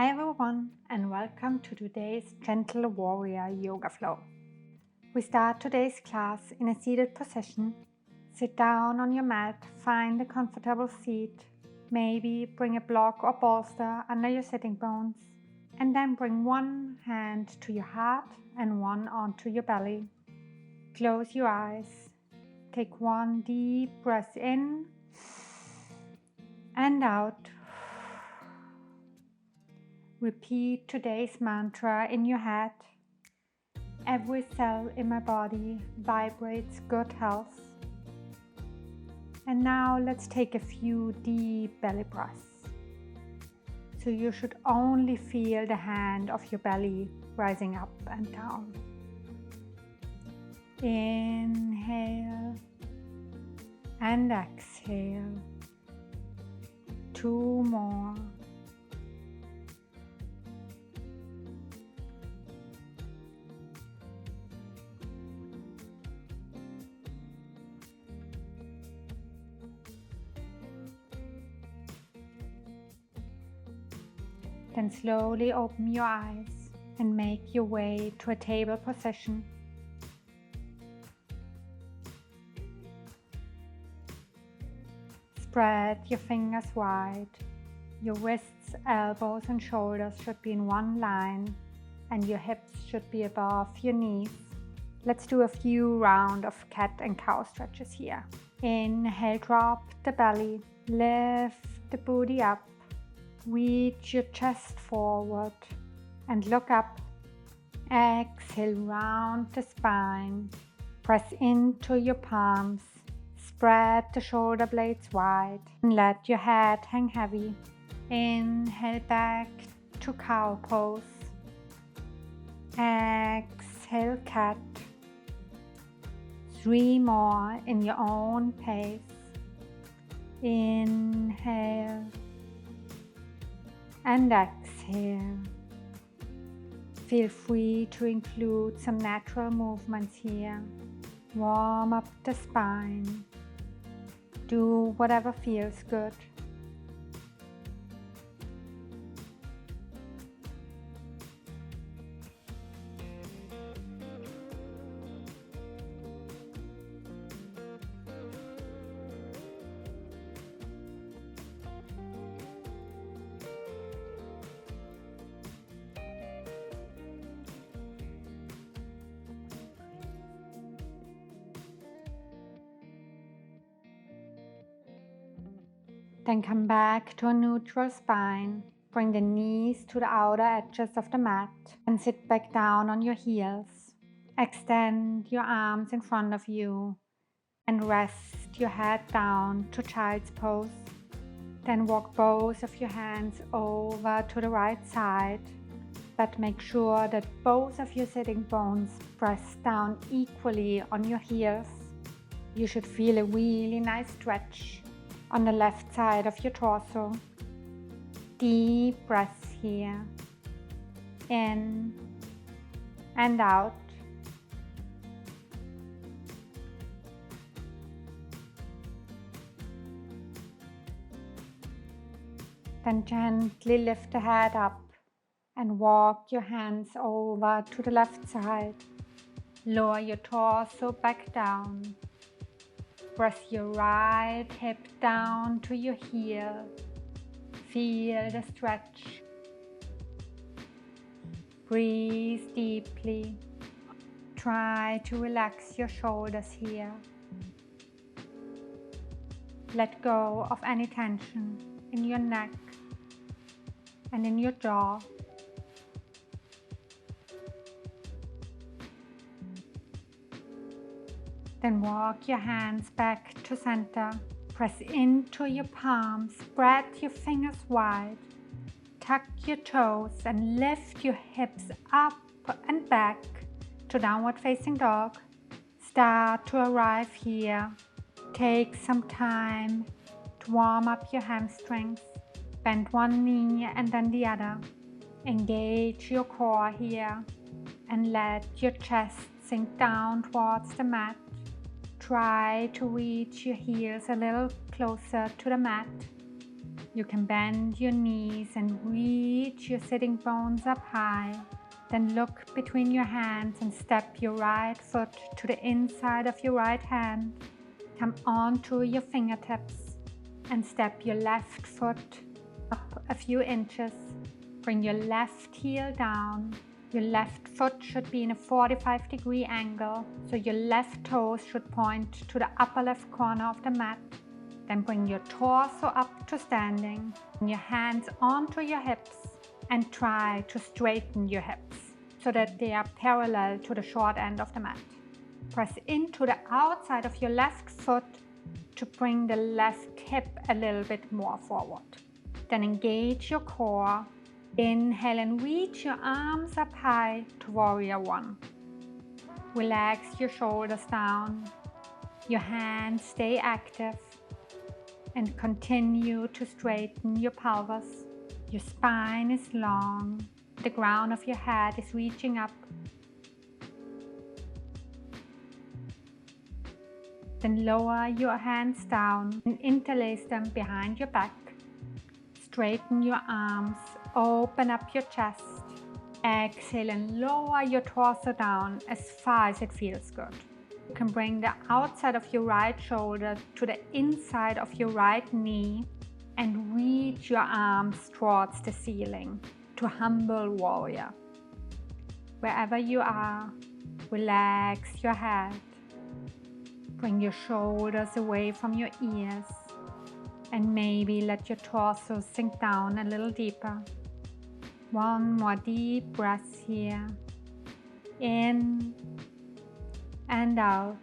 Hi everyone, and welcome to today's Gentle Warrior Yoga Flow. We start today's class in a seated position. Sit down on your mat, find a comfortable seat, maybe bring a block or bolster under your sitting bones, and then bring one hand to your heart and one onto your belly. Close your eyes, take one deep breath in and out. Repeat today's mantra in your head. Every cell in my body vibrates good health. And now let's take a few deep belly breaths. So you should only feel the hand of your belly rising up and down. Inhale and exhale. 2 more. Then slowly open your eyes and make your way to a table position. Spread your fingers wide. Your wrists, elbows and shoulders should be in one line and your hips should be above your knees. Let's do a few rounds of cat and cow stretches here. Inhale, drop the belly, lift the booty up. Reach your chest forward and look up. Exhale, round the spine. Press into your palms. Spread the shoulder blades wide and let your head hang heavy. Inhale back to cow pose. Exhale, cat. 3 more in your own pace. Inhale and exhale. Feel free to include some natural movements here. Warm up the spine. Do whatever feels good. Then come back to a neutral spine. Bring the knees to the outer edges of the mat and sit back down on your heels. Extend your arms in front of you and rest your head down to child's pose. Then walk both of your hands over to the right side, but make sure that both of your sitting bones press down equally on your heels. You should feel a really nice stretch on the left side of your torso. Deep breaths here. In and out. Then gently lift the head up and walk your hands over to the left side. Lower your torso back down. Press your right hip down to your heel. Feel the stretch. Breathe deeply. Try to relax your shoulders here. Let go of any tension in your neck and in your jaw. Then walk your hands back to center. Press into your palms, spread your fingers wide. Tuck your toes and lift your hips up and back to downward facing dog. Start to arrive here. Take some time to warm up your hamstrings. Bend one knee and then the other. Engage your core here and let your chest sink down towards the mat. Try to reach your heels a little closer to the mat. You can bend your knees and reach your sitting bones up high. Then look between your hands and step your right foot to the inside of your right hand. Come onto your fingertips and step your left foot up a few inches. Bring your left heel down. Your left foot should be in a 45-degree angle, so your left toes should point to the upper left corner of the mat. Then bring your torso up to standing. Bring your hands onto your hips and try to straighten your hips so that they are parallel to the short end of the mat. Press into the outside of your left foot to bring the left hip a little bit more forward. Then engage your core. Inhale and reach your arms up high to Warrior One. Relax your shoulders down. Your hands stay active. And continue to straighten your pelvis. Your spine is long. The crown of your head is reaching up. Then lower your hands down and interlace them behind your back. Straighten your arms. Open up your chest. Exhale and lower your torso down as far as it feels good. You can bring the outside of your right shoulder to the inside of your right knee and reach your arms towards the ceiling to Humble Warrior. Wherever you are, relax your head. Bring your shoulders away from your ears and maybe let your torso sink down a little deeper. One more deep breath here. In and out.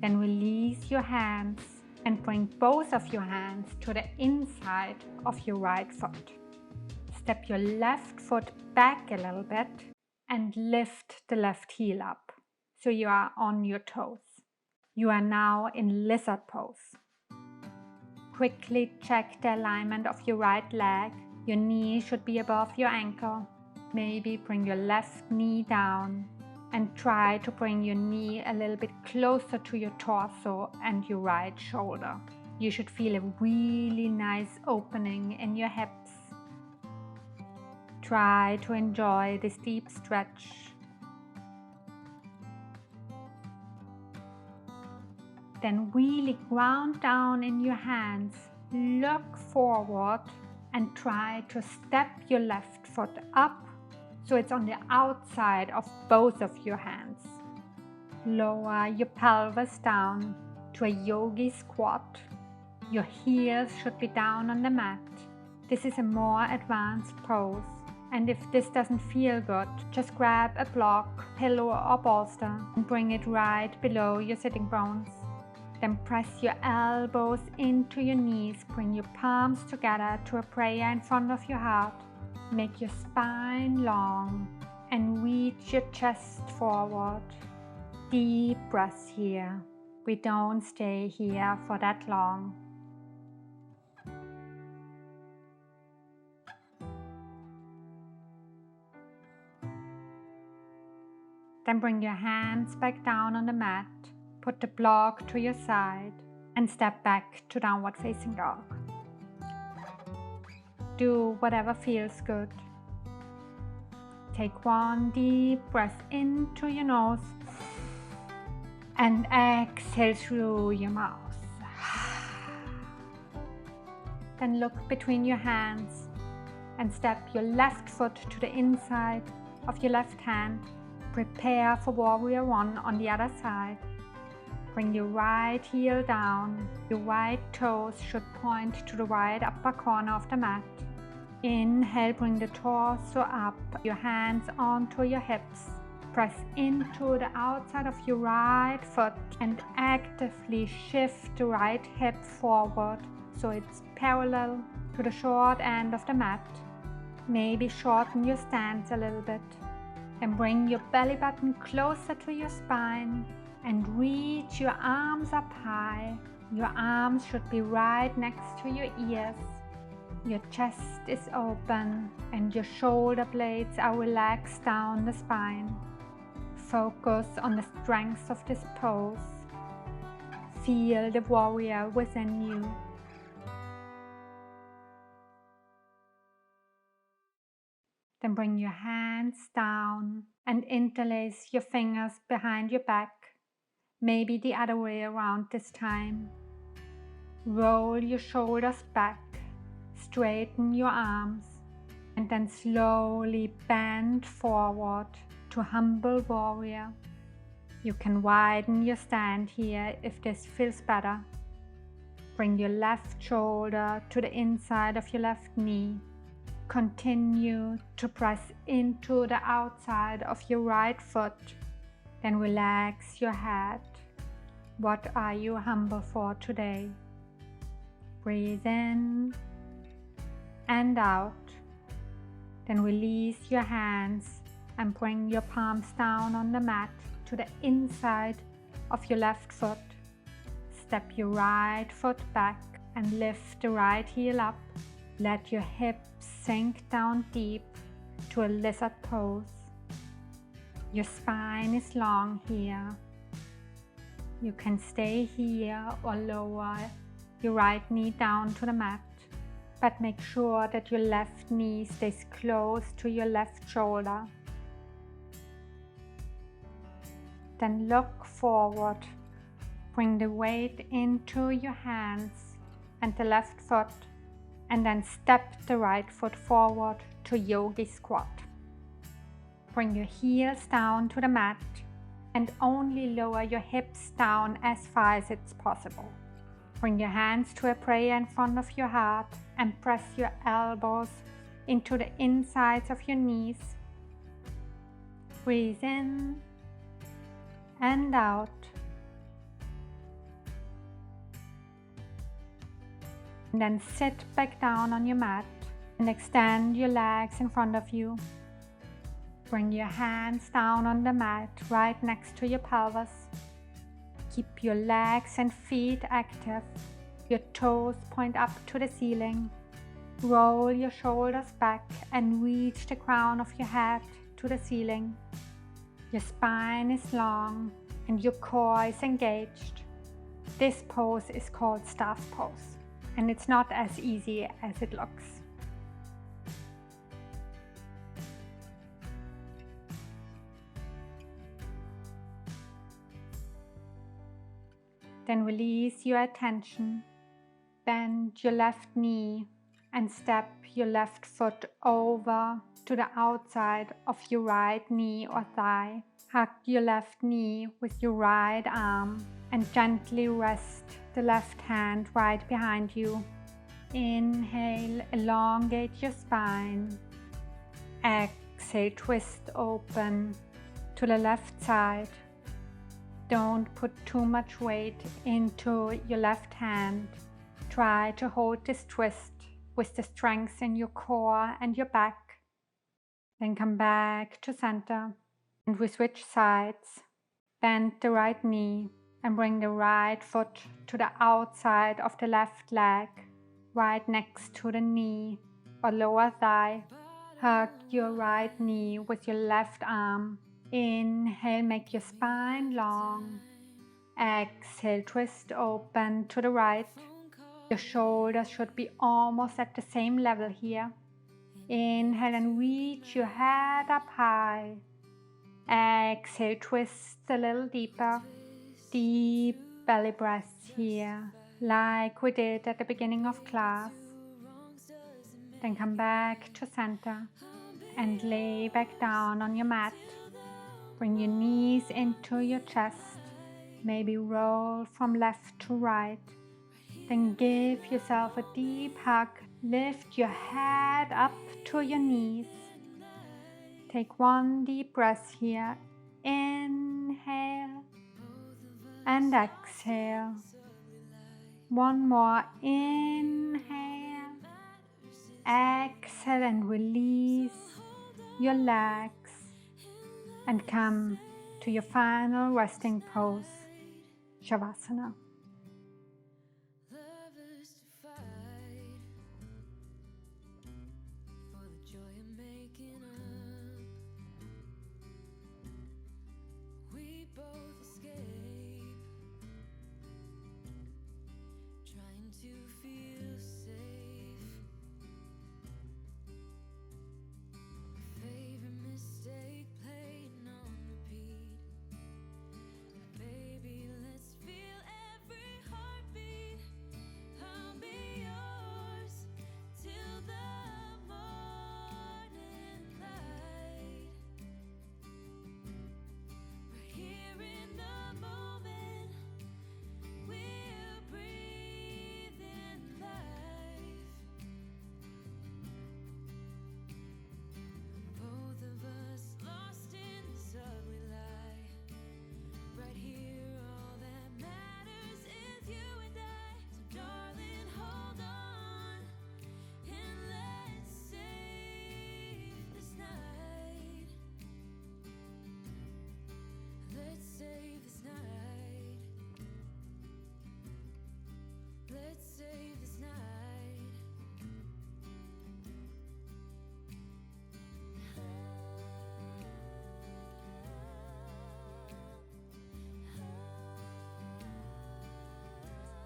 Then release your hands and bring both of your hands to the inside of your right foot. Step your left foot back a little bit and lift the left heel up so you are on your toes. You are now in lizard pose. Quickly check the alignment of your right leg. Your knee should be above your ankle. Maybe bring your left knee down and try to bring your knee a little bit closer to your torso and your right shoulder. You should feel a really nice opening in your hips. Try to enjoy this deep stretch. Then really ground down in your hands. Look forward and try to step your left foot up so it's on the outside of both of your hands. Lower your pelvis down to a yogi squat. Your heels should be down on the mat. This is a more advanced pose, and if this doesn't feel good, just grab a block, pillow or bolster and bring it right below your sitting bones. Then press your elbows into your knees, bring your palms together to a prayer in front of your heart. Make your spine long and reach your chest forward. Deep breaths here. We don't stay here for that long. Then bring your hands back down on the mat. Put the block to your side and step back to Downward Facing Dog. Do whatever feels good. Take one deep breath into your nose and exhale through your mouth. Then look between your hands and step your left foot to the inside of your left hand. Prepare for Warrior One on the other side. Bring your right heel down. Your right toes should point to the right upper corner of the mat. Inhale, bring the torso up, your hands onto your hips. Press into the outside of your right foot and actively shift the right hip forward so it's parallel to the short end of the mat. Maybe shorten your stance a little bit. And bring your belly button closer to your spine and reach your arms up high. Your arms should be right next to your ears. Your chest is open and your shoulder blades are relaxed down the spine. Focus on the strength of this pose. Feel the warrior within you. Then bring your hands down and interlace your fingers behind your back, maybe the other way around this time. Roll your shoulders back, straighten your arms, and then slowly bend forward to humble warrior. You can widen your stand here if this feels better. Bring your left shoulder to the inside of your left knee. Continue to press into the outside of your right foot. Then relax your head. What are you humble for today? Breathe in and out. Then release your hands and bring your palms down on the mat to the inside of your left foot. Step your right foot back and lift the right heel up. Let your hips sink down deep to a lizard pose. Your spine is long here. You can stay here or lower your right knee down to the mat, but make sure that your left knee stays close to your left shoulder. Then look forward. Bring the weight into your hands and the left foot, and then step the right foot forward to yogi squat. Bring your heels down to the mat and only lower your hips down as far as it's possible. Bring your hands to a prayer in front of your heart and press your elbows into the insides of your knees. Breathe in and out. And then sit back down on your mat and extend your legs in front of you. Bring your hands down on the mat right next to your pelvis. Keep your legs and feet active. Your toes point up to the ceiling. Roll your shoulders back and reach the crown of your head to the ceiling. Your spine is long and your core is engaged. This pose is called staff pose, and it's not as easy as it looks. Then release your attention. Bend your left knee and step your left foot over to the outside of your right knee or thigh. Hug your left knee with your right arm and gently rest the left hand right behind you. Inhale, elongate your spine. Exhale, twist open to the left side. Don't put too much weight into your left hand. Try to hold this twist with the strength in your core and your back. Then come back to center and we switch sides. Bend the right knee and bring the right foot to the outside of the left leg, right next to the knee or lower thigh. Hug your right knee with your left arm. Inhale, make your spine long. Exhale, twist open to the right. Your shoulders should be almost at the same level here. Inhale and reach your head up high. Exhale, twist a little deeper. Deep belly breaths here, like we did at the beginning of class. Then come back to center and lay back down on your mat. Bring your knees into your chest. Maybe roll from left to right. Then give yourself a deep hug. Lift your head up to your knees. Take one deep breath here. Inhale and exhale. One more. Inhale. Exhale and release your legs. And come to your final resting pose, Savasana.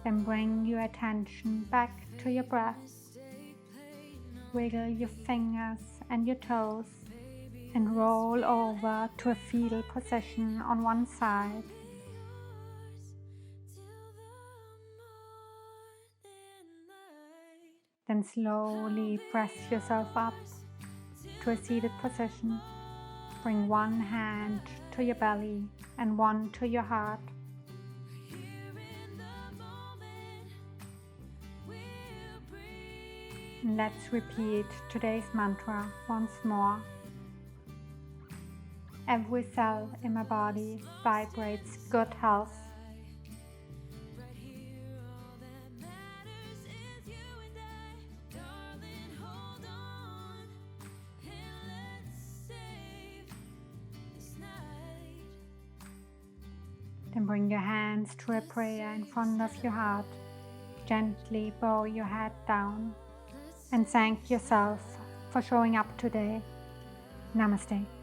Then bring your attention back to your breath. Wiggle your fingers and your toes and roll over to a fetal position on one side. Then slowly press yourself up to a seated position. Bring one hand to your belly and one to your heart. And let's repeat today's mantra once more. Every cell in my body vibrates good health. Then bring your hands to a prayer in front of your heart. Gently bow your head down and thank yourself for showing up today. Namaste.